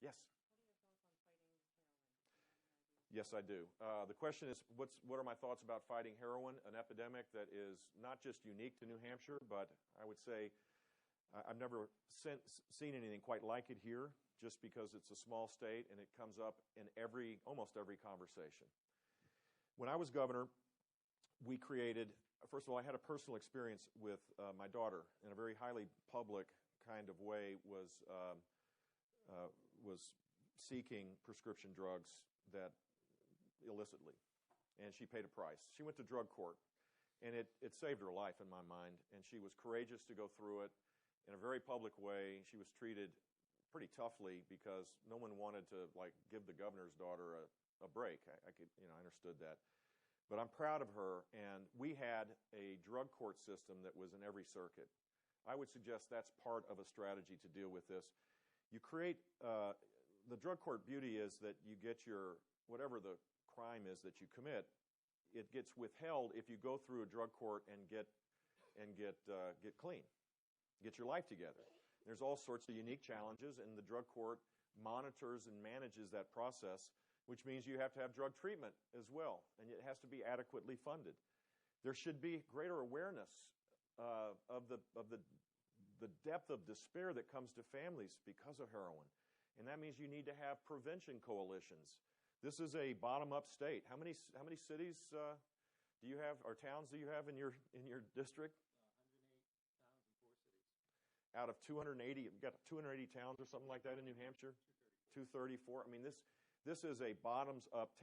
Yes. What are your thoughts on fighting heroin? Yes, I do. The question is, what are my thoughts about fighting heroin, an epidemic that is not just unique to New Hampshire, but I would say I've never seen anything quite like it here, just because it's a small state and it comes up in almost every conversation. When I was governor, we created, first of all, I had a personal experience with my daughter in a very highly public kind of way, was seeking prescription drugs that illicitly, and she paid a price. She went to drug court, and it saved her life in my mind, and she was courageous to go through it in a very public way. She was treated pretty toughly because no one wanted to give the governor's daughter a break. I understood that. But I'm proud of her, and we had a drug court system that was in every circuit. I would suggest that's part of a strategy to deal with this. You create, the drug court beauty is that you get whatever the crime is that you commit, it gets withheld if you go through a drug court and get clean, get your life together. There's all sorts of unique challenges, and the drug court monitors and manages that process, which means you have to have drug treatment as well, and it has to be adequately funded. There should be greater awareness of the depth of despair that comes to families because of heroin, and that means you need to have prevention coalitions. This is a bottom-up state. How many cities do you have, or towns do you have in your district? 108 towns and 4 cities. Out of 280, you've got 280 towns or something like that in New Hampshire? 234. I mean, this is a bottoms-up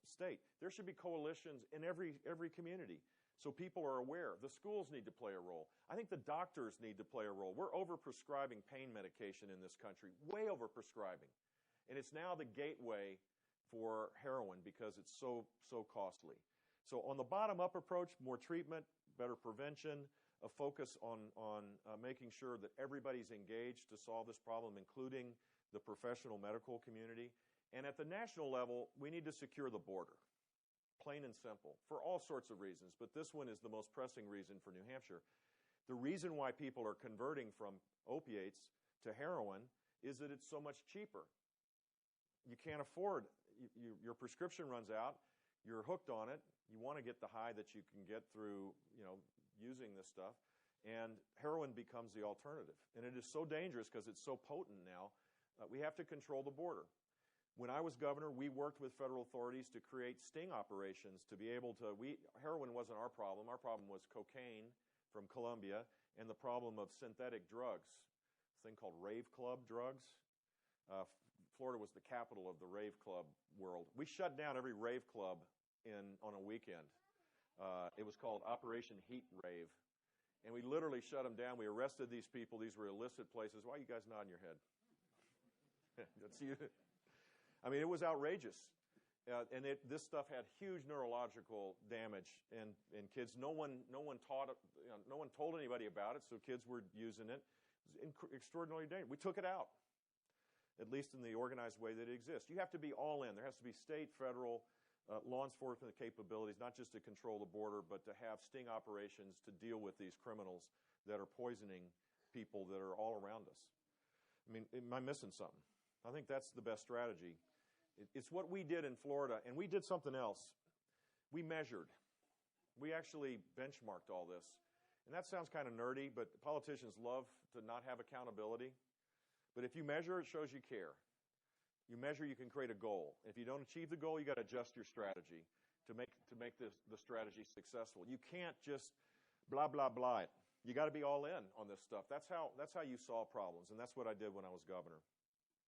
state. There should be coalitions in every community so people are aware. The schools need to play a role. I think the doctors need to play a role. We're overprescribing pain medication in this country, way overprescribing. And it's now the gateway for heroin because it's so costly. So on the bottom-up approach, more treatment, better prevention, a focus on making sure that everybody's engaged to solve this problem, including the professional medical community. And at the national level, we need to secure the border, plain and simple, for all sorts of reasons. But this one is the most pressing reason for New Hampshire. The reason why people are converting from opiates to heroin is that it's so much cheaper. You can't afford, your prescription runs out, you're hooked on it, you want to get the high that you can get through using this stuff, and heroin becomes the alternative. And it is so dangerous because it's so potent now, we have to control the border. When I was governor, we worked with federal authorities to create sting operations to be able to, heroin wasn't our problem was cocaine from Colombia and the problem of synthetic drugs, a thing called rave club drugs. Florida was the capital of the rave club world. We shut down every rave club on a weekend. It was called Operation Heat Rave. And we literally shut them down. We arrested these people. These were illicit places. Why are you guys nodding your head? That's you. I mean, it was outrageous. And this stuff had huge neurological damage in kids. No one told anybody about it, so kids were using it. It was extraordinarily dangerous. We took it out, at least in the organized way that it exists. You have to be all in. There has to be state, federal, law enforcement capabilities, not just to control the border, but to have sting operations to deal with these criminals that are poisoning people that are all around us. I mean, am I missing something? I think that's the best strategy. It's what we did in Florida, and we did something else. We measured. We actually benchmarked all this. And that sounds kind of nerdy, but politicians love to not have accountability. But if you measure, it shows you care. You measure, you can create a goal. If you don't achieve the goal, you got to adjust your strategy to make the strategy successful. You can't just blah, blah, blah it. You got to be all in on this stuff. That's how you solve problems, and that's what I did when I was governor.